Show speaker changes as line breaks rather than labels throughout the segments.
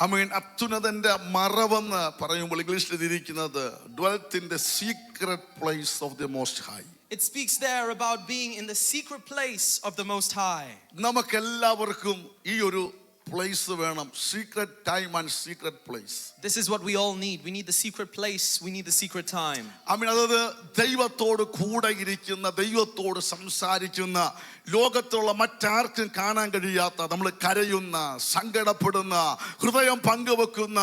അത്യുന്നതന്റെ മറവെന്ന് പറയുമ്പോൾ ഇംഗ്ലീഷിൽ ഇരിക്കുന്നത് dwelt in the secret place of the most high.
It speaks there about being in the secret place of the Most High.
നമുക്കെല്ലാവർക്കും ഈ ഒരു place വേണം, secret time and secret place.
This is what we all need. We need the secret place. We need the secret time.
അതായത് ദൈവത്തോട് കൂടെ ഇരിക്കുന്ന, ദൈവത്തോട് സംസാരിക്കുന്ന, ലോകത്തുള്ള മറ്റാർക്കും കാണാൻ കഴിയാത്ത, നമ്മൾ കരയുന്ന, സങ്കടപ്പെടുന്ന, ഹൃദയം പങ്കുവെക്കുന്ന,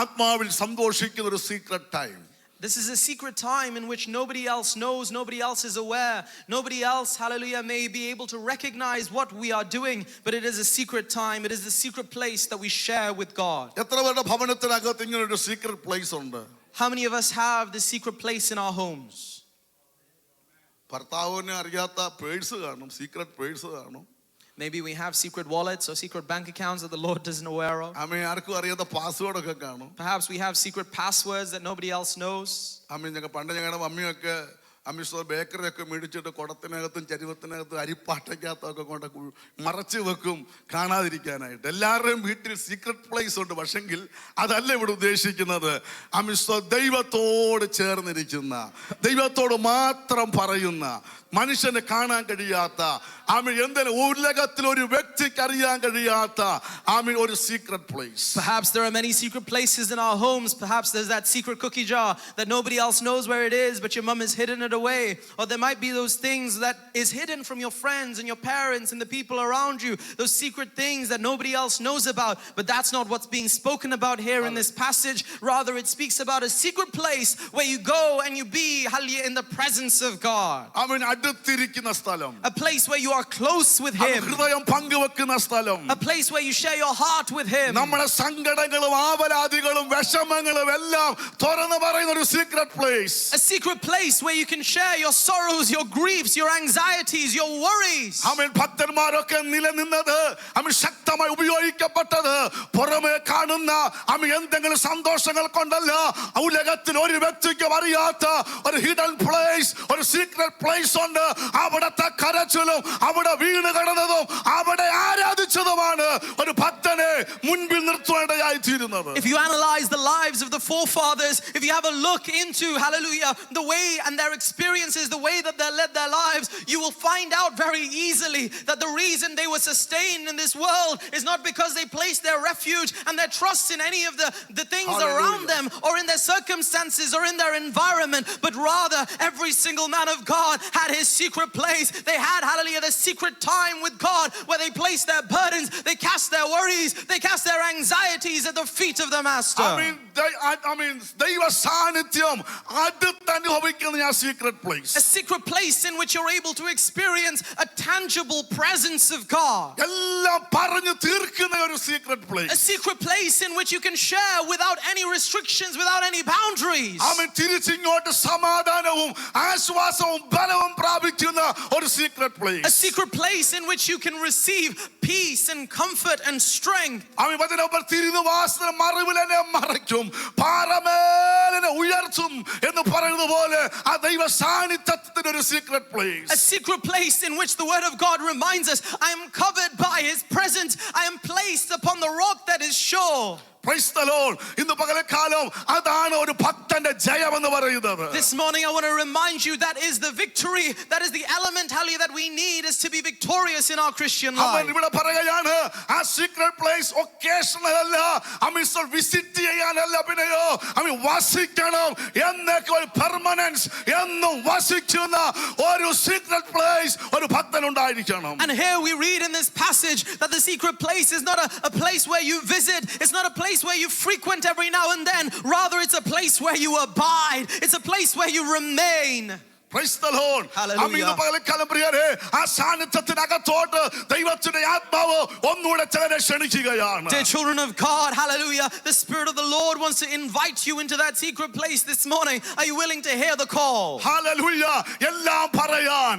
ആത്മാവിൽ സന്തോഷിക്കുന്ന ഒരു secret time.
This is a secret time in which nobody else knows, nobody else is aware, nobody else, hallelujah, may be able to recognize what we are doing, but it is a secret time. It is the secret place that we share with God.
എത്ര പേരുടെ ഭവനത്തിനകത്ത് ഇങ്ങനെ ഒരു secret place ഉണ്ട്?
How many of us have this secret place in our homes?
ഭർത്താവിനെ അറിയാത്ത purse കാണും, secret purse കാണും.
Maybe we have secret wallets or secret bank accounts that the Lord isn't aware of.
ആർക്കും അറിയാത്ത password ഒക്കെ കാണും.
Perhaps we have secret passwords that nobody else knows.
ഞങ്ങളുടെ മമ്മിയൊക്കെ ബേക്കറിയൊക്കെ മേടിച്ചിട്ട് കുടത്തിനകത്തും ചരുവത്തിനകത്തും അരിപ്പാട്ടയ്ക്കകത്തൊക്കെ കൊണ്ട് മറച്ചു വെക്കും, കാണാതിരിക്കാനായിട്ട്. എല്ലാവരുടെയും വീട്ടിൽ സീക്രട്ട് പ്ലേസ് ഉണ്ട്. പക്ഷെങ്കിൽ അതല്ല ഇവിടെ ഉദ്ദേശിക്കുന്നത്. ദൈവത്തോട് ചേർന്നിരിക്കുന്ന, ദൈവത്തോട് മാത്രം പറയുന്ന, മനുഷ്യന് കാണാൻ കഴിയാത്ത, എന്തെങ്കിലും ഉലകത്തിൽ ഒരു വ്യക്തിക്ക് അറിയാൻ കഴിയാത്ത ഒരു secret place.
Perhaps there are many secret places in our homes. Perhaps there's that secret cookie jar that nobody else knows where it is, but your mom has hidden it away. Or there might be those things that is hidden from your friends and your parents and the people around you. Those secret things that nobody else knows about. But that's not what's being spoken about here in this passage. Rather, it speaks about a secret place where you go and you be in the presence of God.
A
place where you are close with Him. A place where you share your heart with Him. A secret place where you can share your sorrows, your griefs, your anxieties, your worries.
ഭക്തന്മാരൊക്കെ നിലനിന്നത് ശക്തമായി ഉപയോഗിക്കപ്പെട്ടത് പുറമെ കാണുന്ന എന്തെങ്കിലും സന്തോഷങ്ങൾ കൊണ്ടല്ല. ഉലകത്തിൽ ഒരു വ്യക്തിക്ക് അറിയാത്ത ഒരു ഹിഡൻ പ്ലേസ്, ഒരു സീക്രട്ട് പ്ലേസ് ഉണ്ട്. അവിടത്തെ കരച്ചിലും അവിടെ വീണ് കിടന്നതും അവിടെ ആരാധിച്ചതുമാണ് ഒരു ഭക്തനെ മുൻപിൽ നിർത്തേണ്ടതായി തീരുന്നത്.
If you analyze the lives of the forefathers, if you have a look into, hallelujah, the way and their experiences, the way that they led their lives, you will find out very easily that the reason they were sustained in this world is not because they placed their refuge and their trust in any of the things around them or in their circumstances or in their environment, but rather every single man of God had his secret place. They had, hallelujah, the secret time with God where they placed their burdens, they cast their worries, they cast their anxieties at the feet of the Master.
ദൈവ സാന്നിധ്യം അടുത്ത് അനുഭവിക്കുന്ന ആ secret place.
A secret place in which you're able to experience a tangible presence of God.
എല്ലാം പറഞ്ഞു തീർക്കുന്ന ഒരു secret place.
A secret place in which you can share without any restrictions, without any boundaries.
തിരിച്ചിങ്ങോട്ട് സമാധാനവും ആശ്വാസവും ബലവും പ്രാപിക്കുന്ന ഒരു secret place.
A secret place in which you can receive peace and comfort and strength.
മറിവിലെന്നെ മറയ്ക്കും, പാറമേലിനെ ഉയർത്തും എന്ന് പറയുന്നത് പോലെ ആ ദൈവ സാന്നിധ്യത്തിന്റെ ഒരു secret place.
A secret place in which the word of God reminds us, I am covered by His presence, I am placed upon the rock that is sure.
Praise the Lord. ഇന്ന് പകൽക്കാലം അതാണ് ഒരു ഭക്തന്റെ ജയം എന്ന് പറയുന്നത്.
This morning I want to remind you that is the victory, that is the element, hallelujah, that we need is to be victorious in our Christian life.
ഇവിടെ പറയുകയാണ് ആ സീക്രട്ട് പ്ലേസ് ഒക്കേഷണൽ അല്ല, വിസിറ്റ് ചെയ്യാനല്ല, പിന്നെയോ വസിക്കണം എന്നൊക്കെ ഒരു permanence എന്നും വസിക്കുന്ന ഒരു സീക്രട്ട് പ്ലേസ് ഒരു ഭക്തൻ ഉണ്ടായിരിക്കണം.
And here we read in this passage that the secret place is not a place where you visit, it's not a place where you frequent every now and then. Rather, it's a place where you abide. It's a place where you remain.
Praise the Lord.
Hallelujah. Dear children of God, hallelujah, the Spirit of the Lord wants to invite you into that secret place this morning. Are you willing to hear the call?
Hallelujah. എല്ലാം പറയാൻ,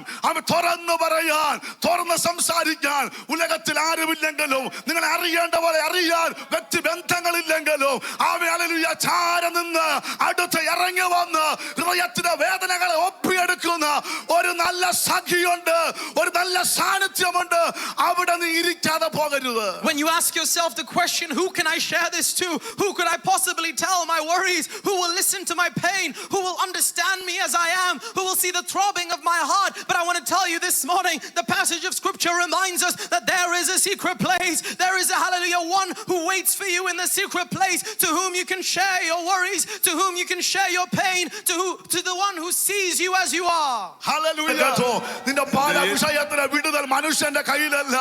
തുറന്നു പറയാൻ, തുറന്ന് സംസാരിക്കാൻ ഉലകത്തിൽ ആരുമില്ലെങ്കിലും, നിങ്ങൾ അറിയേണ്ട പോലെ അറിയാൻ വ്യക്തിബന്ധങ്ങളില്ലെങ്കിലും, ഹല്ലേലൂയ, ചാര നിന്ന് അടുത്ത് ഇറങ്ങി വന്ന് ഹൃദയത്തിന്റെ വേദനകളെ ഒപ്പിയെടുക്കുന്ന ഒരു നല്ല സഖിയുണ്ട്, ഒരു നല്ല സാന്നിധ്യമുണ്ട്, അവിടെ നീ ഇരിക്കാതെ പോകരുത്.
When you ask yourself the question, who can I share this to? Who could I possibly tell my worries? Who will listen to my pain? Who will understand me as I am? Who will see the throbbing of my heart? But I want to tell you this morning, the passage of scripture reminds us that there is a secret place. There is a, hallelujah, one who waits for you in the secret place, to whom you can share your worries, to whom you can share your pain, to the one who sees you as you are.
Hallelujah. നിന്റെ പാല വിഷയത്തിന് വിടുതൽ മനുഷ്യന്റെ കയ്യിലല്ല.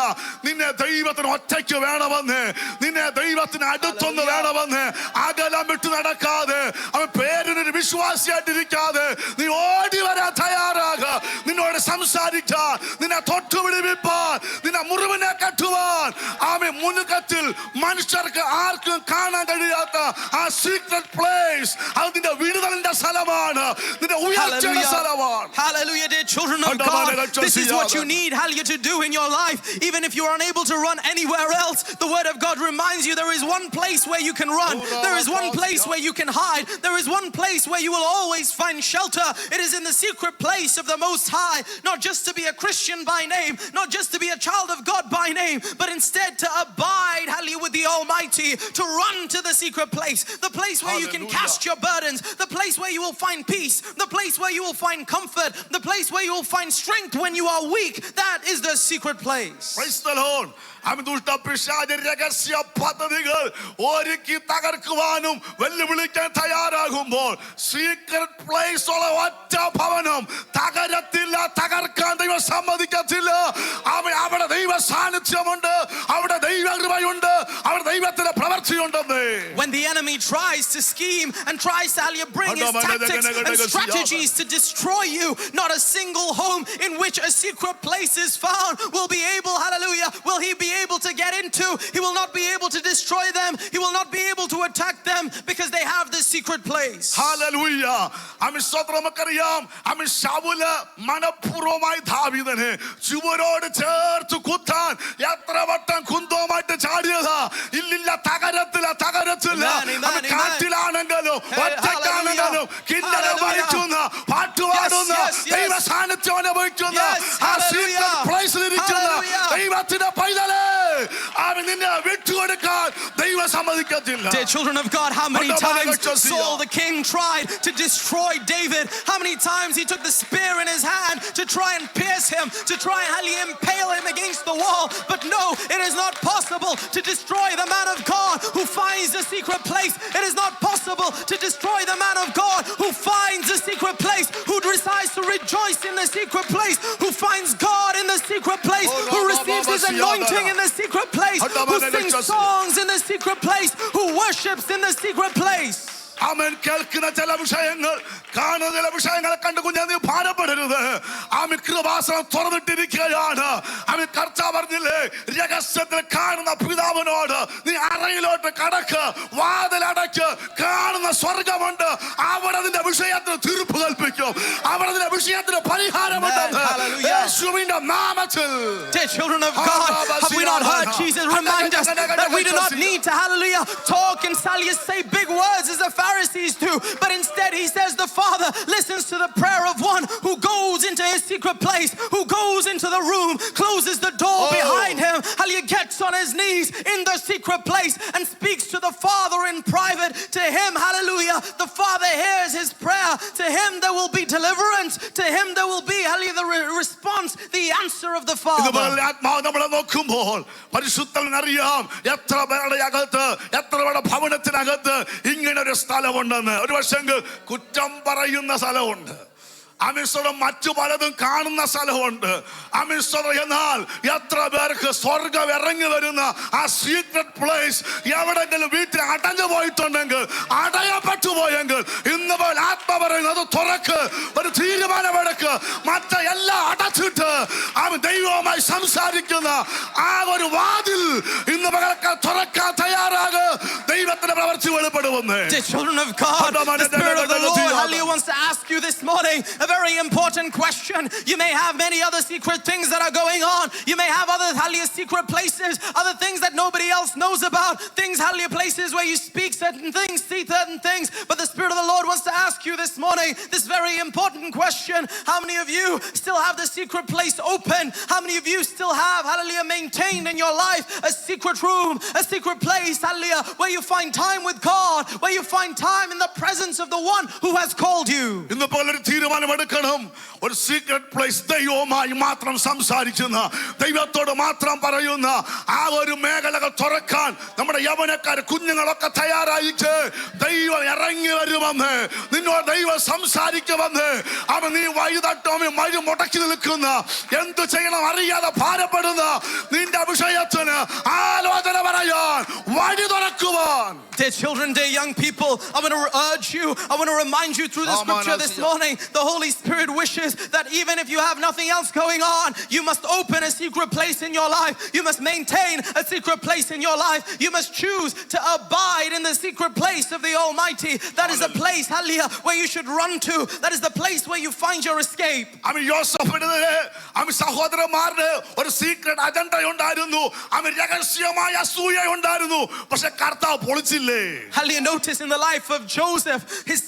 നിന്നെ ദൈവത്തിന് ഒറ്റയ്ക്ക് വേണമെന്ന്, നിന്നെ ദൈവത്തിന് അടുത്തൊന്ന് വേണമെന്ന്, അകലം വിട്ടു നടക്കാതെ, അവൻ പേരിനൊരു വിശ്വാസിയായിട്ടിരിക്കാതെ നീ ഓടി വരാൻ തയ്യാറാകുക. നിന്നോട് സംസാരിക്കാൻ, നിന്നെ തൊട്ടുപിടിപ്പിപ്പാൻ, നിന്നെ മുറിവിനെ കെട്ടുവാൻ, അവൻ മുൻകത്തിൽ മനുഷ്യർക്ക് ആർക്കും കാണാൻ കഴിയാത്ത ആ സീക്രട്ട് പ്ലേസ്, അത് നിന്റെ വിടുതലിന്റെ സ്ഥലമാണ്, നിന്റെ ഉയർച്ചയുടെ സ്ഥലമാണ്.
Hallelujah, dear children of God. This is what you need, hallelujah, to do in your life. Even if you are unable to run anywhere else, the word of God reminds you there is one place where you can run. There is one place where you can hide. There is one place where you will always find shelter. It is in the secret place of the Most High. Not just to be a Christian by name, not just to be a child of God by name, but instead to abide, hallelujah, with the Almighty, to run to the secret place, the place where you can cast your burdens, the place where you will find peace, the place where you will find comfort, the place where you will find strength when you are weak. That is the secret place.
Praise the Lord. അവൻ ദുഷ്ടപിശാചിന്റെ രഹസ്യ പദ്ധതികൾ ഒരുക്കി തകർക്കുവാനും വെല്ലുവിളിക്കാൻ തയ്യാറാകുമ്പോൾ secret place ഉള്ള ഒറ്റ ഭവനം തകരത്തില്ല, തകർക്കാൻ ദൈവം സമ്മതിക്കത്തില്ല. അവൻ അവിടെ ദൈവ സാന്നിധ്യമുണ്ട്, അവിടെ ദൈവകൃപയുണ്ട്, അവിടെ ദൈവത്തിന്റെ പ്രവൃത്തിയുണ്ടെന്ന്.
When the enemy tries to scheme and tries to bring his tactics and strategies to destroy you, not a single home in which a secret place is found will be able, hallelujah, will he be able to get into. He will not be able to destroy them. He will not be able to attack them because they have this secret place.
Hallelujah. ആമേൻ. സ്തോത്രം. നമുക്കറിയാം ആമേൻ, ശൗല് മനഃപൂർവ്വമായി ദാവീദിനെ ചുവരോട് ചേർത്ത് കുത്താൻ എത്ര വട്ടം കുന്തവുമായിട്ട് ചാടിയതാ. ഇല്ലില്ല, തകരത്തില്ല. കാറ്റിലാണെങ്കിലും ഒറ്റക്കാണെങ്കിലും കിന്നരം വഹിക്കുന്ന, പാട്ടുപാടുന്ന, ദൈവ സാന്നിധ്യം അനുഭവിക്കുന്ന, ആ സീക്രട്ട് പ്ലേസിലിരിക്കുന്ന ദൈവത്തിന്റെ പൈതലേ, അവൻ നിന്നെ വിട്ടുകൊടുക്കാൻ ദൈവം സമ്മതിക്കത്തില്ല.
Dear children of God, how many times Saul the king tried to destroy David? How many times he took the spear in his hand to try and pierce him, to try and impale him against the wall? But no, it is not possible to destroy the man of God who finds the secret place. It is not possible to destroy the man of God who finds the secret place, who decides to rejoice in the secret place, who finds God in the secret place, who receives his anointing in the secret place, who sings songs in the secret place, who worships in the secret place.
അവൻ കേൾക്കുന്ന ചില വിഷയങ്ങൾ, കാണുന്ന ചില വിഷയങ്ങളെ കണ്ട് കുഞ്ഞാ നീ ഭാരപ്പെടരുത്. അവൻ കൃപാസനം തുറന്നിട്ടിരിക്കുകയാണ്. അവൻ കർത്താവ് പറഞ്ഞില്ലേ, രഹസ്യത്തിൽ കാണുന്ന പിതാവിനോട് നീ അറയിലോട്ട് കടക്ക്, വാതിലടക്ക്, കാണുന്ന സ്വർഗമുണ്ട്, അവിടെ നിന്റെ വിഷയത്തിന് തീർപ്പ് കൽപ്പിക്കും, അവിടെ നിന്റെ വിഷയത്തിന് പരിഹാരമുണ്ടെന്ന് യേശുവിന്റെ നാമത്തിൽ.
Dear children of God, have we not heard Jesus remind us that we do not need to, hallelujah, talk and say big words as the Pharisees do, but instead he says the Father listens to the prayer of one who goes into his secret place, who goes into the room, closes the door behind him, hallelujah, gets on his knees in the secret place and speaks to the Father in private. To him, hallelujah, the Father hears his prayer. To him there will be deliverance. To him there will be, hallelujah, the response, the answer of the Father.
നമ്മളെ നോക്കുമ്പോൾ പരിശുദ്ധനറിയാം എത്ര പേരുടെ അകത്ത്, എത്ര പേരുടെ ഭവനത്തിനകത്ത് ഇങ്ങനെ ഒരു സ്ഥലമുണ്ടെന്ന്. ഒരു പക്ഷെങ്കിൽ കുറ്റം പറയുന്ന സ്ഥലമുണ്ട്, അമിസ്വരം മറ്റു പലതും കാണുന്ന സ്ഥലമുണ്ട്. അമിസ്വരം എന്നാൽ എത്ര പേർക്ക് സ്വർഗം ഇറങ്ങി വരുന്ന ആ സീക്രട്ട് പ്ലേസ് എവിടെങ്കിലും വീട്ടിൽ അടഞ്ഞു പോയിട്ടുണ്ടെങ്കിൽ, അടയപ്പെട്ടു പോയെങ്കിൽ, ഇന്ന് പോലെ ആത്മ പറയുന്നത് തുറക്ക്, ഒരു തീരുമാനമെടുക്ക്, മറ്റെല്ലാം അടച്ചിട്ട് അവൻ ദൈവവുമായി സംസാരിക്കുന്ന ആ ഒരു വാതിൽ ഇന്ന് പകൽക്കാൽ തുറക്കാൻ തയ്യാറാക്. ദൈവത്തിന്റെ പ്രവൃത്തി വെളിപ്പെടുമെന്ന്.
Children of God, the Spirit of the Lord, hallelujah, wants to ask you this morning a very important question. You may have many other secret things that are going on. You may have other hallelujah secret places, other things that nobody else knows about, things hallelujah places where you speak certain things, see certain things. But the Spirit of the Lord wants to ask you this morning this very important question. How many of you still have the secret place open? How many of you still have hallelujah maintained in your life a secret room, a secret place, hallelujah, where you find time with God, where you find time in the presence of the one who has called you?
ഇന്ന് പലരും തീരുമാനമെടുക്കണം. ഒരു secret place ദൈവവുമായി മാത്രം സംസാരിക്കുന്ന, ദൈവത്തോട് മാത്രം പറയുന്ന ആ ഒരു മേഖലകൾ തുറക്കാൻ നമ്മുടെ യൗവനക്കാർ കുഞ്ഞുങ്ങളൊക്കെ തയ്യാറായിച്ച് ദൈവം ഇറങ്ങി വരുമെന്ന്, നിന്നോട് ദൈവം സംസാരിക്കുമെന്ന്. അവൻ നീ വഴിതട്ടോമി മഴ മുടക്കി നിൽക്കുന്ന, എന്തു ചെയ്യണം അറിയാതെ ഭാരപ്പെടുന്ന നിന്റെ വിഷയത്തിന് ആലോചന പറയാൻ, വഴി തുറക്കുവാൻ.
Dear children, dear young people, I want to urge you, I want to remind you through the scripture this morning, the Holy Spirit wishes that even if you have nothing else going on, you must open a secret place in your life. You must maintain a secret place in your life. You must choose to abide in the secret place of the Almighty. That is a place, hallelujah, where you should run to. That is the place where you find your escape.
സഹോദരന്മാരുടെ ഒരു secret agenda ഉണ്ടായിരുന്നു. അവൻ രഹസ്യമായ അസൂയ ഉണ്ടായിരുന്നു. പക്ഷെ കർത്താവ് പൊളിച്ചില്ലേ.
Hallelujah, notice in the life of Joseph, his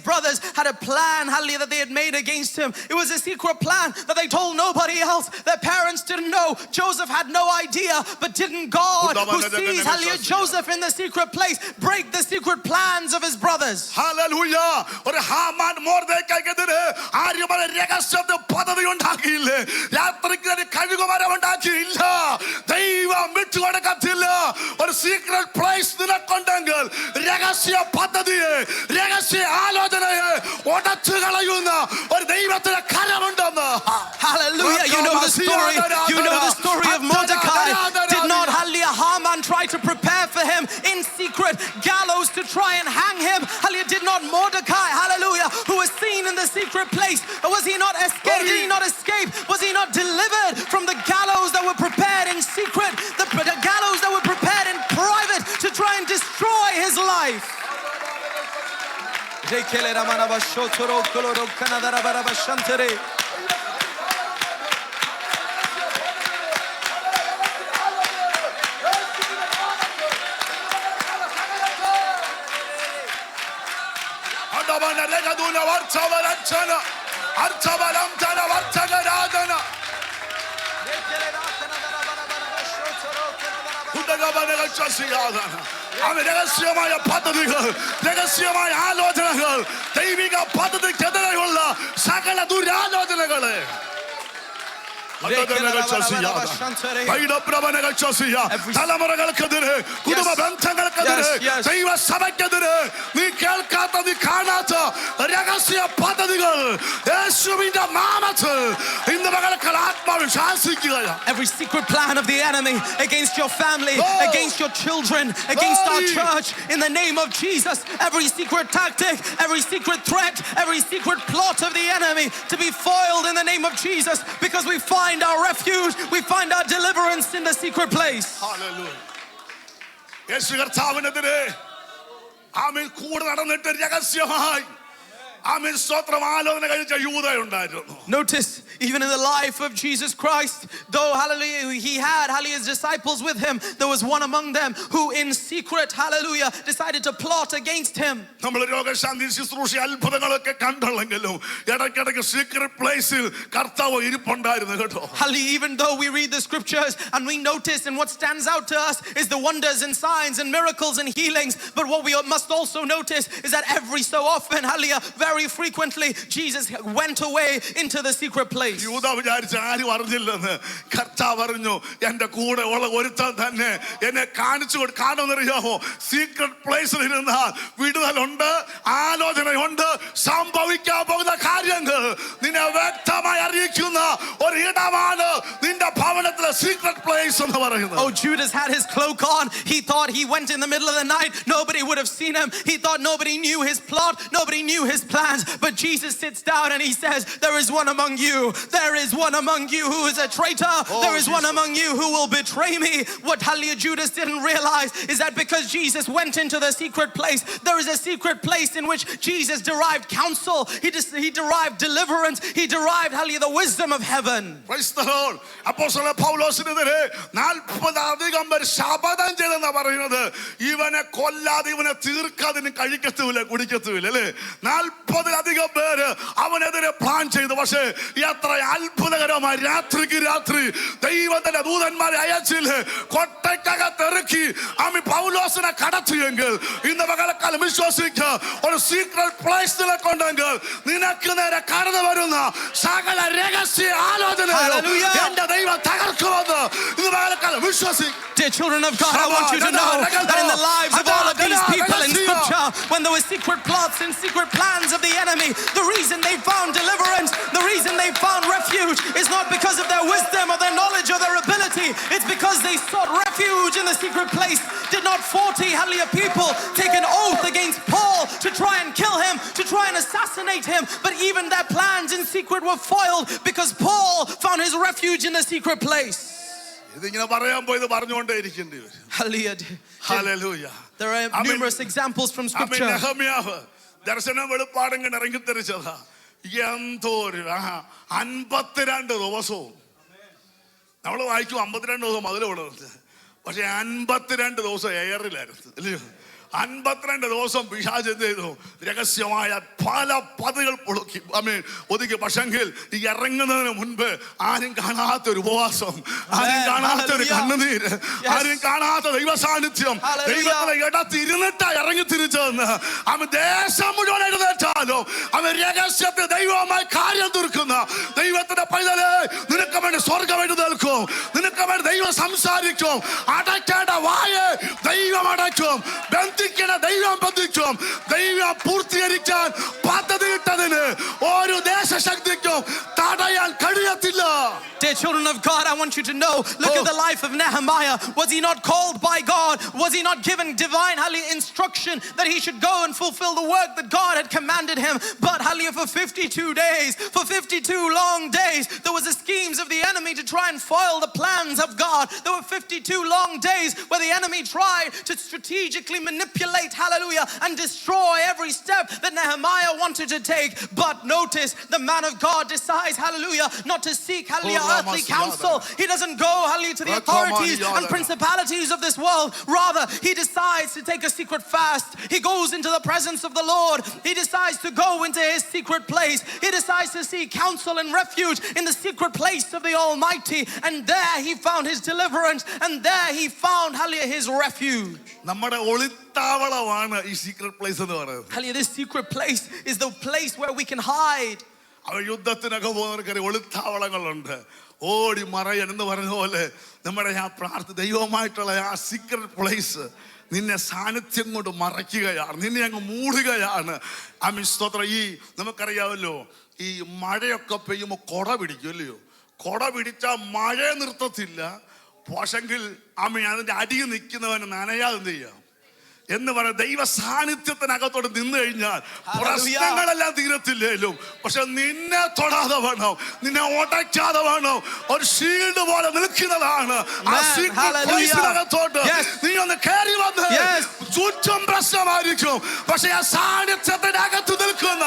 brothers had a plan, hallelujah, that they had made against him. It was a secret plan that they told nobody else. Their parents didn't know. Joseph had no idea. But didn't God, who sees, hallelujah, Joseph in the secret place, break the secret plans of his brothers?
Hallelujah. ഒരു Haman മോർദെഖായിക്കെതിരെ ആരും രഹസ്യത്തെ പദ്ധതി ഉണ്ടാക്കിയില്ലേ? രാത്രിക്ക് കഴുകുമരം ഉണ്ടാക്കിയില്ല. ദൈവം വിട്ടുകൊടുക്കത്തില്ല. ഒരു secret place നിനക്കുണ്ടെങ്കിൽ രഹസ്യ പദ്ധതിയെ, രഹസ്യ ആലോചനയെ ഉടച്ചു കളയുന്ന ഒരു ദൈവത്തിന്റെ കരമുണ്ടെന്ന്.
Hallelujah. You know the story. You know the story of Mordecai. Did not hallelujah Haman try to prepare for him in secret gallows to try and hang him? Hallelujah. Did not Mordecai, hallelujah, who was seen in the secret place, was he not escaped? Did he not escape? Was he not delivered from the gallows that were prepared in secret? The gallows that were prepared in private to try and destroy his life.
രഹസ്യമായ പദ്ധതികൾ, രഹസ്യമായ ആലോചനകൾ, ദൈവിക പദ്ധതിക്കെതിരെയുള്ള സകല ദുരാലോചനകളെ തലമുറകൾക്കെതിരെ, കുടുംബ ബന്ധങ്ങൾക്കെതിരെ, ദൈവസഭയ്ക്കെതിരെ നീ കേൾക്കാത്ത, നീ കാണാത്ത രഹസ്യ പദ്ധതികൾ യേശുവിന്റെ നാമത്തിൽ ഇന്ന് പകൽക്കാല ആത്മാവിൽ ശാസിക്കുകയാണ്.
Every secret plan of the enemy against your family, against your children, against our church, in the name of Jesus, every secret tactic, every secret threat, every secret plot of the enemy to be foiled in the name of Jesus, because we find our refuge, we find our deliverance in the secret place.
Hallelujah. യേശു കർത്താവിനെതിരെ ആമേൻ കൂടെ നടന്നിട്ട് രഹസ്യമായി ആമേൻ സ്തോത്രം ആലോചന കഴിച്ച യൂദ ഉണ്ടായിരുന്നു.
Notice, even in the life of Jesus Christ, though hallelujah he had his disciples with him, there was one among them who in secret, hallelujah, decided to plot against him.
നമ്മൾ രോഗശാന്തി ശുശ്രൂഷ അത്ഭുതങ്ങളൊക്കെ കണ്ടല്ലെങ്കിലും ഇടയ്ക്കിടയ്ക്ക് സീക്രട്ട് പ്ലേസിൽ കർത്താവ് ഇരിപ്പുണ്ടായിരുന്നു കേട്ടോ.
Hallelujah, even though we read the scriptures and we notice, and what stands out to us is the wonders and signs and miracles and healings, but what we must also notice is that every so often, hallelujah, very frequently Jesus went away into the secret place.
യൂദ വിചാരിച്ച ആരും അറിഞ്ഞില്ലെന്ന്. കർത്താവ് പറഞ്ഞു, എന്റെ കൂടെ ഉള്ള ഒരുത്തൻ തന്നെ എന്നെ കാണിച്ചു കാണുമെന്നറിയാമോ? സീക്രട്ട് പ്ലേസിൽ ഇരുന്നാൽ വിടുതലുണ്ട്, ആലോചനയുണ്ട്, സംഭവിക്കാൻ പോകുന്ന കാര്യങ്ങൾ നിന്നെ വ്യക്തമായി അറിയിക്കുന്ന ഒരു ഇടമാണ് നിന്റെ ഭവനത്തിൽ അതാണ് സീക്രട്ട് പ്ലേസ് എന്ന് പറയുന്നത്.
Oh, Judas had his cloak on. He thought he went in the middle of the night. Nobody would have seen him. He thought nobody knew his plot. Nobody knew his plans. But Jesus sits down and he says, there is one among you. There is one among you who is a traitor. There is one among you who will betray me. What hallelujah Judas didn't realize is that because Jesus went into the secret place, there is a secret place in which Jesus derived counsel. He derived deliverance. He derived hallelujah the wisdom of heaven.
Praise the Lord. അപ്പോസ്തലൻ പൗലോസിനെതിരെ 40 പേർ ശപഥം ചെയ്തെന്നാ പറയുന്നത്. ഇവനെ കൊല്ലാതെ ഇവനെ തീർക്കാതെ കഴിക്കത്തുമില്ല കുടിക്കത്തുമില്ല അല്ലേ. 40 പേര് അവനെതിരെ പ്ലാൻ ചെയ്തു. പക്ഷേ എത്ര അത്ഭുതകരമായി രാത്രിക്ക് രാത്രി ദൈവത്തിന്റെ ദൂതന്മാരെ അയച്ചില്ലേ, കൊട്ടയ്ക്കകത്തിറക്കി ആമി പൗലോസിനെ കടത്തിയെങ്കിൽ ഇന്ന് പകൽക്കാലം വിശ്വസിക്കുക, ഒരു സീക്രട്ട് പ്ലേസ് നിനക്കുണ്ടെങ്കിൽ നിനക്ക് നേരെ കടന്നു വരുന്ന സകല രഹസ്യ ആലോചനകളും എന്റെ ദൈവം തകർക്കുമെന്ന് ഇന്ന് പകൽക്കാലം വിശ്വസിക്കുക.
Dear children of God, I want you to know that in the lives of all of these people in Scripture, when there were secret plots and secret plans of the enemy, the reason they found deliverance, the reason they found refuge is not because of their wisdom or their knowledge or their ability. It's because they sought refuge in the secret place. Did not 40 hallelujah people take an oath against Paul to try and kill him, to try and assassinate him, but even their plans in secret were foiled because Paul found his refuge in the secret place.
ഇതിങ്ങനെ പറയാൻ പോയത് പറഞ്ഞുകൊണ്ടേ ഇരിക്കേണ്ടി വരും.
Hallelujah. There are numerous examples from Scripture.
നെഹമ്യാവ് ദർശനം വെളിപ്പാടും കണ്ട് ഇറങ്ങിത്തിരിച്ചതാ. എന്തോ 52 ദിവസവും നമ്മൾ വായിക്കും 52 ദിവസം അതിലൂടെ, പക്ഷെ 52 ദിവസം എയറിലായിരുന്നു അല്ലയോ. 52 ദിവസം പിശാച് എന്ത് ചെയ്തു? രഹസ്യമായ പല പതികൾ പൊളുക്കി ഒതുക്കി. പക്ഷെങ്കിൽ ഈ ഇറങ്ങുന്നതിന് മുൻപ് ആരും കാണാത്തൊരു ഉപവാസം, ആരും കാണാത്തൊരു കണ്ണുനീര്, ആരും കാണാത്ത ദൈവ സാന്നിധ്യം ദൈവത്തിലെ ഇടത്ത് ഇരുന്നിട്ടാ ഇറങ്ങി തിരിച്ചതെന്ന്. അവൻ ദേശം മുഴുവൻ എഴുന്നേറ്റാലും അവൻ രഹസ്യത്തിൽ ദൈവവുമായി കാര്യം തീർക്കുന്ന ദൈവത്തിന്റെ പൈതലേ, നിനക്ക് വേണ്ടി സ്വർഗം എഴുന്നേൽക്കും, നിനക്ക് വേണ്ടി ദൈവം സംസാരിക്കും. അടയ്ക്കേണ്ട വായെ ദൈവം അടയ്ക്കും, ബന്ധിക്കണ ദൈവം ബന്ധിക്കും. ദൈവം പൂർത്തീകരിക്കാൻ പദ്ധതിയിട്ടതിന് ഒരു ദേശശക്തിക്കും തടയാൻ കഴിയത്തില്ല.
Dear children of God, I want you to know, look at the life of Nehemiah. Was he not called by God? Was he not given divine hallelujah instruction that he should go and fulfill the work that God had commanded him? But hallelujah, for 52 days, for 52 long days, there was the schemes of the enemy to try and foil the plans of God. There were 52 long days where the enemy tried to strategically manipulate, hallelujah, and destroy every step that Nehemiah wanted to take. But notice, the man of God decides, hallelujah, not to seek, hallelujah, earthly counsel. He doesn't go, hallelujah, to the authorities and principalities of this world. Rather, he decides to take a secret fast. He goes into the presence of the Lord. He decides to go into his secret place. He decides to seek counsel and refuge in the secret place of the Almighty. And there he found his deliverance. And there he found, hallelujah, his refuge.
നമ്മുടെ ഒളിത്താവളമാണ് ഈ secret place എന്ന് പറയുന്നത്.
Hallelujah, this secret place is the place where we can hide.
അവർ യുദ്ധത്തിനൊക്കെ പോകുന്നവർക്കറിയാം ഒളിത്താവളങ്ങളുണ്ട്. ഓടി marine എന്ന് പറഞ്ഞ പോലെ നമ്മുടെ ആ ദൈവമായിട്ടുള്ള ആ സീക്രട്ട് പ്ലേസ് നിന്നെ സാന്നിധ്യം കൊണ്ട് മറയ്ക്കുകയാണ്, നിന്നെ അങ്ങ് മൂടുകയാണ്. സ്തോത്രം. ഈ നമുക്കറിയാമല്ലോ, ഈ മഴയൊക്കെ പെയ്യുമ്പോൾ കൊട പിടിക്കും അല്ലയോ. കൊട പിടിച്ചാൽ മഴ നിർത്തത്തില്ല. പക്ഷെങ്കിൽ അതിന്റെ അടിയിൽ നിൽക്കുന്നവന് നനയാതെ എന്ത് ചെയ്യാം എന്ന് പറഞ്ഞ ദൈവ സാന്നിധ്യത്തിനകത്തോട് നിന്ന് കഴിഞ്ഞാൽ പ്രശ്നങ്ങളെല്ലാം തീരത്തില്ലേലും, പക്ഷെ നിന്നെ തൊടാതെ വേണം, നിന്നെ ഉടയ്ക്കാതെ വേണം, ഒരു ഷീൽഡ് പോലെ നിൽക്കുന്നതാണ് ആ സീക്രട്ട് പ്ലേസിനകത്തോട്ട്. നീ ഒന്ന് കയറി വന്ന് ചുറ്റും പ്രശ്നമായിരിക്കും, പക്ഷെ ആ സാന്നിധ്യത്തിനകത്ത് നിൽക്കുന്ന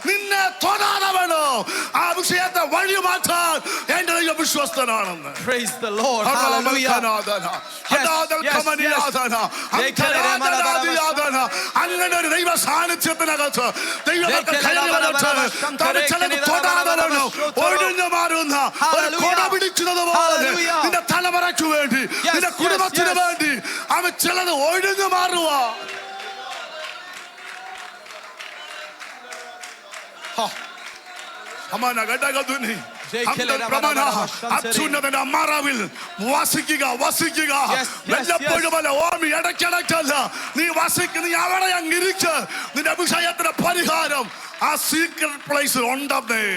നിന്നെ തൊടാതെ വേണം ആ വിഷയത്തെ വഴി മാറ്റാൻ എന്റെ ദൈവം വിശ്വസ്തനാണെന്ന്.
Praise the Lord. Hallelujah.
അങ്ങനെ ഒരു ദൈവ സാന്നിധ്യത്തിനകത്ത് ദൈവമൊക്കെ കയറി വന്നിട്ട് ചിലത് തൊടാതെ വേണം ഒഴിഞ്ഞു മാറുന്ന ഒരു കൊട പിടിക്കുന്നത് പോലെ നിന്റെ തലമുറയ്ക്ക് വേണ്ടി, നിന്റെ കുടുംബത്തിന് വേണ്ടി അവൻ ചിലത് ഒഴിഞ്ഞു മാറുക. അത്യുന്നതന്റെ മറവിൽ വസിക്കുക, വസിക്കുക. വല്ലപ്പോഴുമല്ല, ഓമി ഇടയ്ക്കിടയ്ക്കല്ല, നീ വസിക്കുക, നീ അവിടെ അങ്ങിരിച്ച് നിന്റെ വിഷയത്തിന്റെ പരിഹാരം ആ സീക്രട്ട് പ്ലേസിൽ ഉണ്ടെന്നേ.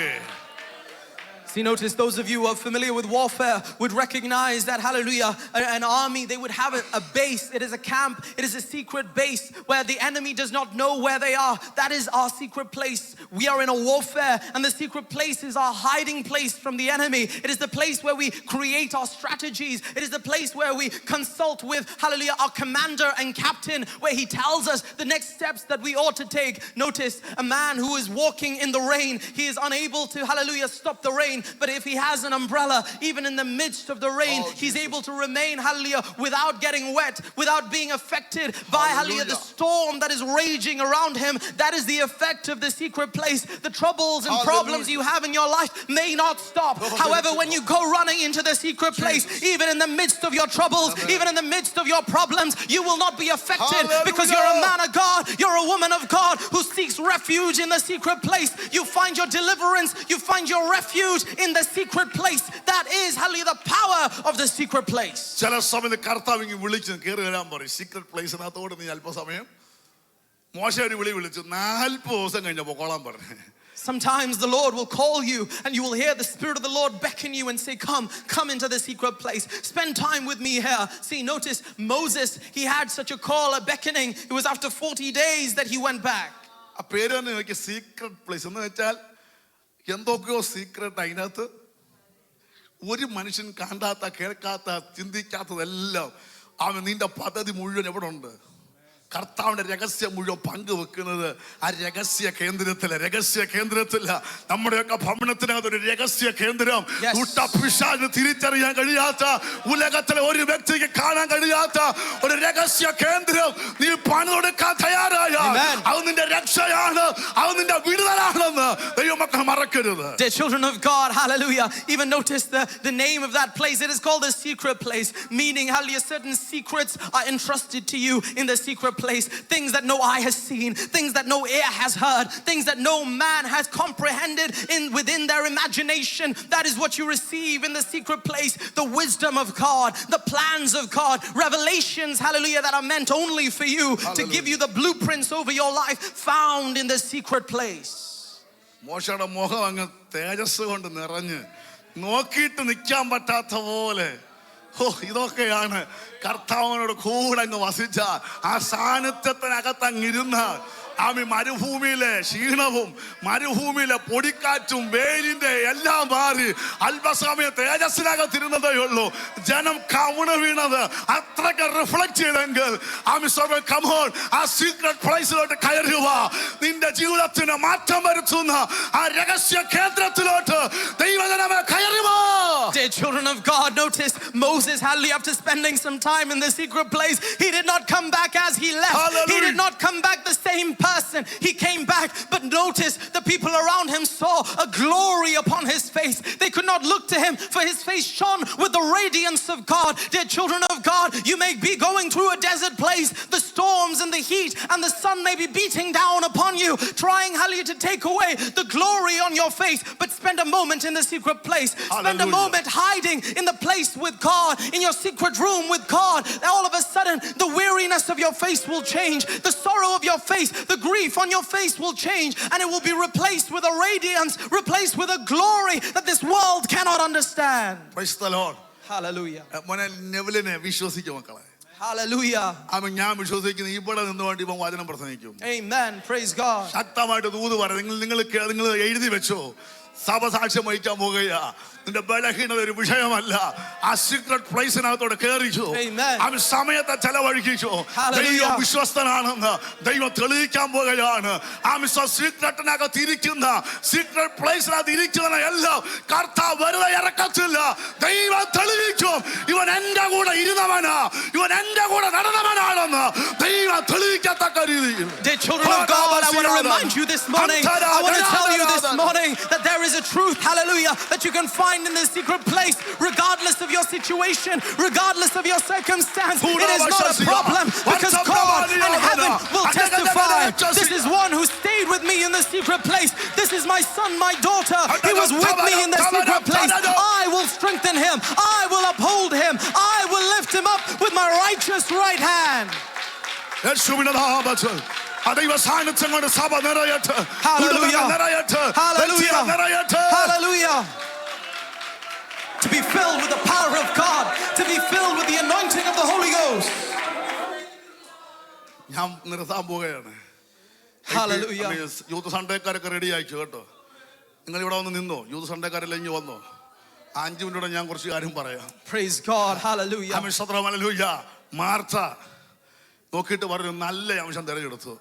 See, notice those of you who are familiar with warfare would recognize that, hallelujah, an army, they would have a base. It is a camp. It is a secret base where the enemy does not know where they are. That is our secret place. We are in a warfare, and the secret place is our hiding place from the enemy. It is the place where we create our strategies. It is the place where we consult with, hallelujah, our commander and captain, where he tells us the next steps that we ought to take. Notice a man who is walking in the rain, he is unable to, hallelujah, stop the rain. But if he has an umbrella, even in the midst of the rain, he's able to remain, hallelujah, without getting wet, without being affected by, hallelujah, the storm that is raging around him. That is the effect of the secret place. The troubles and problems you have in your life may not stop. However, when you go running into the secret place, even in the midst of your troubles, even in the midst of your problems, you will not be affected because you're a man of God, you're a woman of God who seeks refuge in the secret place. You find your deliverance, you find your refuge in the secret place. That is, hallelujah, the power of the secret place.
ചില സമയത്ത് കർത്താവ് ഇങ്ങ് വിളിച്ച് കയറി വരാൻ പറയും secret പ്ലേസിനകത്തോട് നീ അല്പസമയം. മോശ ഒരു വിളി വിളിച്ചു 40 ദിവസം കഴിഞ്ഞപ്പോ കൊള്ളാൻ പറഞ്ഞു.
Sometimes the Lord will call you and you will hear the Spirit of the Lord beckon you and say, come into the secret place. Spend time with me here. See, notice Moses, he had such a call, a beckoning. It was after 40 days that he went back.
ആ പേര് തന്നെ നോക്കി secret place എന്ന് വെച്ചാൽ എന്തൊക്കെയോ secret അതിനകത്ത് ഒരു മനുഷ്യൻ കാണാത്ത കേൾക്കാത്ത ചിന്തിക്കാത്തതെല്ലാം അവൻ നിന്റെ പദ്ധതി മുഴുവൻ എവിടെ ഉണ്ട്. കർത്താവിന്റെ രഹസ്യം മുഴുവൻ പങ്കുവെക്കുന്നത് ആ രഹസ്യ കേന്ദ്രത്തില് നമ്മുടെയൊക്കെ ഭവനത്തിനകത്ത് ഒരു രഹസ്യ കേന്ദ്രം പിശാചിന് തിരിച്ചറിയാൻ കഴിയാത്ത ഉലകത്തിലെ ഒരു വ്യക്തിക്ക് കാണാൻ കഴിയാത്ത ഒരു രഹസ്യ കേന്ദ്രം നീ പണിതെടുക്കാൻ തയ്യാറായാൽ അത് നിന്റെ രക്ഷയാണ്, അത് നിന്റെ വിടുതലാണെന്ന് ദൈവമക്കൾ മറക്കരുത്.
Dear children of God, hallelujah. Even notice the name of that place. It is called the secret place, meaning hallelujah, certain secrets are entrusted to you in the secret place. Things that no eye has seen, things that no ear has heard, things that no man has comprehended within their imagination. That is what you receive in the secret place. The wisdom of God, the plans of God, revelations, hallelujah, that are meant only for you, to give you the blueprints over your life, found in the secret place.
മോശയുടെ മുഖം അങ്ങ് തേജസ് കൊണ്ട് നിറഞ്ഞ് നോക്കിയിട്ട് നിൽക്കാൻ പറ്റാത്ത പോലെ. ഇതൊക്കെയാണ് കർത്താവിനോട് കൂടെ അങ്ങ് വസിച്ച ആ സാന്നിധ്യത്തിനകത്ത് അങ്ങിരുന്ന ആമി മരുഭൂമിയിലെ ക്ഷീണവും മരുഭൂമിയിലെ പൊടിക്കാറ്റും വെയിലിന്റെ എല്ലാം മാറി അല്പസമയം തേജസ്സിനകത്തിരുന്നതേ ഉള്ളൂ. ജനം കവണ വീണത് അത്രയ്ക്ക് റിഫ്ലക്ട് ചെയ്തെങ്കിൽ ആമി സോബേ കമോൺ ആ സീക്രട്ട് പ്ലേസിലോട്ട് കയറുക. നിന്റെ ജീവിതത്തിന് മാറ്റം വരുത്തുന്ന ആ രഹസ്യ കേന്ദ്രത്തിലോട്ട് ദൈവജനമേ കയറുക.
Dear children of God, notice Moses, hallelujah, after spending some time in the secret place, he did not come back as he left. Hallelujah. He did not come back the same person. He came back, but notice the people around him saw a glory upon his face. They could not look to him, for his face shone with the radiance of God. Dear children of God, you may be going through a desert place. The storms and the heat and the sun may be beating down upon you, trying, hallelujah, to take away the glory on your face. But spend a moment in the secret place. Spend a moment hiding in the place with God, in your secret room with God. All of a sudden, the weariness of your face will change. The sorrow of your face, the grief on your face will change, and it will be replaced with a radiance, replaced with a glory that this world cannot understand.
Praise the Lord.
Hallelujah.
വിശ്വസിക്കും മക്കളെ.
Hallelujah.
ഞാൻ വിശ്വസിക്കുന്നു ഇവിടെ നിന്നുകൊണ്ട് ഇവൻ വചനം പ്രസംഗിക്കും.
Amen. Praise God.
ശക്തമായിട്ട് ദൂത് പറയും. നിങ്ങൾ എഴുതി വെച്ചോ. സഭ സാക്ഷ്യം വഹിക്കാൻ പോകുകയാ. നിന്റെ ബലഹീനത ഒരു വിഷയമല്ല. ആ സീക്രട്ട് പ്ലേസിനകത്തോടെ കയറിച്ചു. അവൻ സമയത്തെ ചെലവഴിച്ചു. ദൈവം വിശ്വസ്തനാണെന്ന് ദൈവം തെളിയിക്കാൻ പോകുകയാണ്. ആ സീക്രട്ടിനകത്ത് ഇരിക്കുന്ന സീക്രട്ട് പ്ലേസിനകത്ത് ഇരിക്കുന്ന എല്ലാം കർത്താവ് വെറുതെ ഇറക്കത്തില്ല. ദൈവം തെളിയിക്കും. ഇവൻ എന്റെ കൂടെ ഇരുന്നവനാ, ഇവൻ എന്റെ കൂടെ നടന്നവനാണെന്ന് ദൈവം തെളിയിക്കത്തക്ക രീതിയിൽ.
Dear children of God, I want to remind you this morning, I want to tell you this morning that there is a truth, hallelujah, that you can find in this secret place, regardless of your situation, regardless of your circumstance. It is not a problem, because God and heaven will testify. This is one who stayed with me in the secret place. This is my son, my daughter. He was with me in the secret place. I will strengthen him. I will uphold him. I will lift him up with my righteous right hand.
Hallelujah.
Hallelujah. Hallelujah. filled with the power of God, to be filled with the anointing of the Holy Ghost.
ഞാൻ നിർത്താൻ പോവുകയാണ്.
Hallelujah.
Youth സൺഡേക്കാരൊക്കെ ready ആയിച്ചു കേട്ടോ. നിങ്ങൾ ഇവിടെ വന്ന് നിന്നോ? Youth സൺഡേക്കാരെല്ലാം ഇഞ്ഞ് വന്നോ? 5 മിനിറ്റോടെ ഞാൻ കുറച്ച് കാര്യം പറയാം.
Praise God. Hallelujah.
ആമേൻ സ്തോത്രം. ഹല്ലേലൂയ. മാർത്ത നോക്കിയിട്ട് പറഞ്ഞു നല്ല അംശം തിരഞ്ഞെടുത്തു.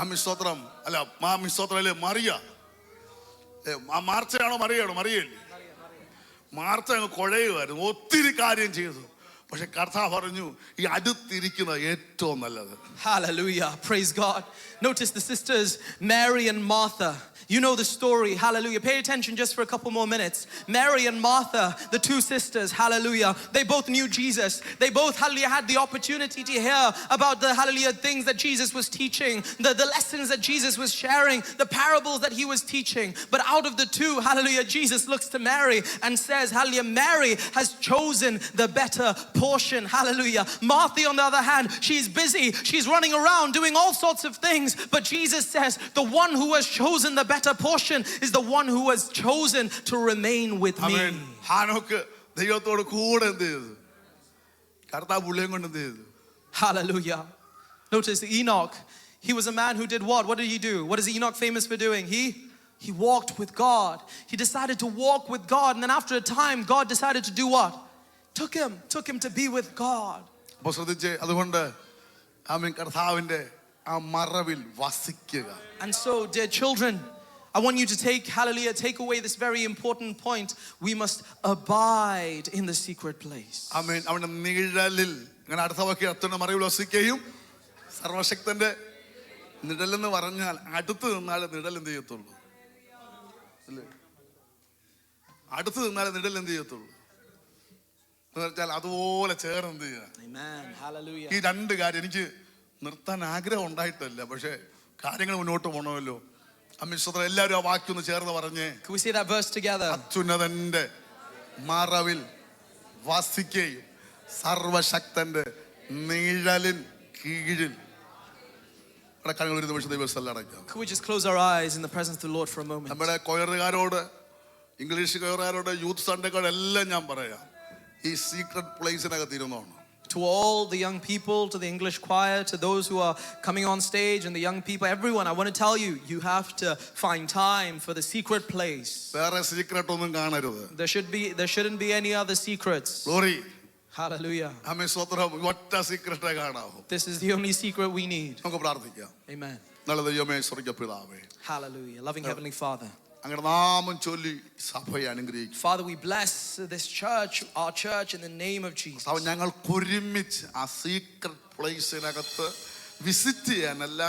ആമേൻ സ്തോത്രം. അല്ല ആമേൻ സ്തോത്രല്ലേ മറിയ. മാർത്തയാണോ മറിയാണോ? മറിയല്ലേ. മാർത്ത അങ്ങ് കുഴയുമായിരുന്നു, ഒത്തിരി കാര്യം ചെയ്തു. പക്ഷെ കർത്താവ് പറഞ്ഞു ഈ അടുത്തിരിക്കുന്ന ഏറ്റവും നല്ലത്.
Hallelujah. Praise God. Notice the sisters Mary and Martha. You know the story. Hallelujah. Pay attention just for a couple more minutes. Mary and Martha, the two sisters, hallelujah, they both knew Jesus. They both, hallelujah, had the opportunity to hear about the, hallelujah, things that Jesus was teaching, the lessons that Jesus was sharing, the parables that he was teaching. But out of the two, hallelujah, Jesus looks to Mary and says, hallelujah, Mary has chosen the better portion. Hallelujah. Martha, on the other hand, she's busy. She's running around doing all sorts of things. But Jesus says, the one who has chosen the better portion is the one who has chosen to remain with me.
ഹാനോക്ക് ദൈവത്തോട് കൂടെ എന്ത് ചെയ്തു? കർത്താവ് പുള്ളിയും കൊണ്ട് എന്ത് ചെയ്തു?
Hallelujah. Notice Enoch. He was a man who did what? What did he do? What is Enoch famous for doing? He walked with God. He decided to walk with God. And then after a time, God decided to do what? Took him to be with God.
അപ്പോൾ ശ്രദ്ധിച്ചേ, അതുകൊണ്ട് ആമേൻ കർത്താവിന്റെ ആ മറവിൽ വസിക്കുക.
And so, dear children, I want you to take away this very important point. We must abide in the secret place.
ആമേൻ. അവന്റെ നിഴലിൽ, അങ്ങനെ അടുത്ത വാക്യം അത്യുന്ന മറവിൽ വസിക്കുകയും സർവശക്തന്റെ നിഴലെന്ന് പറഞ്ഞാൽ അടുത്ത് നിന്നാൽ നിഴൽ എന്ത് ചെയ്യത്തുള്ളൂ? അല്ലേ? അടുത്ത് നിന്നാൽ നിഴൽ എന്ത് ചെയ്യത്തുള്ളൂ എന്ന് വെച്ചാൽ അതുപോലെ ചേർന്ന് എന്ത് ചെയ്യുക.
Amen. Hallelujah.
ഈ രണ്ട് കാര്യം എനിക്ക് നിർത്താൻ ആഗ്രഹം ഉണ്ടായിട്ടല്ല, പക്ഷെ കാര്യങ്ങൾ മുന്നോട്ട് പോകണമല്ലോ. അമിശ്വത്ര എല്ലാവരും ആ വാക്യം ഒന്ന് ചേർന്ന് പറഞ്ഞേ.
Can we say that verse together?
അത്യുന്നതന്റെ മറവിൽ വസിക്കുകയും സർവശക്തന്റെ നിഴലിൻ കീഴിൽ.
Could we just close our eyes in the presence of the Lord for a moment?
നമ്മുടെ കൊയറുകാരോട്, ഇംഗ്ലീഷ് കൊയറുകാരോട്, യൂത്ത് സൺഡേക്കാരോട് എല്ലാം ഞാൻ പറയാം, ഈ secret പ്ലേസിനകത്ത് ഇരുന്നോണം.
To all the young people, to the English choir, to those who are coming on stage and the young people, everyone, I want to tell you, you have to find time for the secret place.
വേറെ secret ഒന്നും കാണരുത്.
There shouldn't be any other secrets.
Glory.
Hallelujah.
ആമേൻ സ്തോത്രം. ഒറ്റ സീക്രട്ടേ കാണാവൂ.
This is the only secret we need.
നമുക്ക് പ്രാർത്ഥിക്കാം.
Amen.
നല്ല ദൈവമേ, സ്വർഗ്ഗ പിതാവേ,
Hallelujah. Loving Heavenly Father.
അങ്ങയുടെ നാമം ചൊല്ലി സഭയെ അനുഗ്രഹിക്കും.
Father, we bless this church, our church, in the name of Jesus.
അവൻ ഞങ്ങൾക്ക് ഒരുമിച്ച് ആ സീക്രട്ട് പ്ലേസിനകത്ത് വിസിറ്റ് ചെയ്യാനല്ല,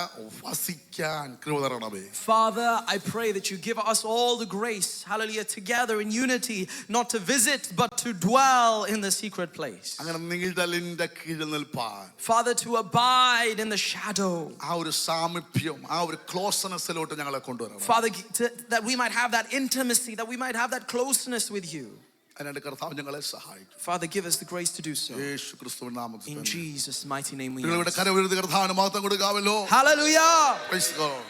വസിക്കാൻ കൃപ തരണമേ.
Father, I pray that you give us all the grace, hallelujah, together in unity, not to visit but to dwell in the secret place.
അങ്ങനെ നിഴലിന്റെ കീഴിൽ നിൽപ്പാൻ,
Father, to abide in the shadow.
ആ ഒരു സാമീപ്യം, ആ ഒരു ക്ലോസ്നെസ്സിലോട്ട് ഞങ്ങളെ കൊണ്ടുവരണം.
Father, that we might have that intimacy, that we might have that closeness with you.
അതിനായിട്ട് കർത്താവ് ഞങ്ങളെ സഹായിക്കും.
Father, give us the grace to do so.
യേശു ക്രിസ്തുവിന്റെ നാമത്തിൽ
In Jesus' mighty name we
നിങ്ങളുടെ
ask.
കരവിരുദ്ധ കർത്താവിന് മഹത്വം കൊടുക്കാമല്ലോ.
Hallelujah.
Praise God.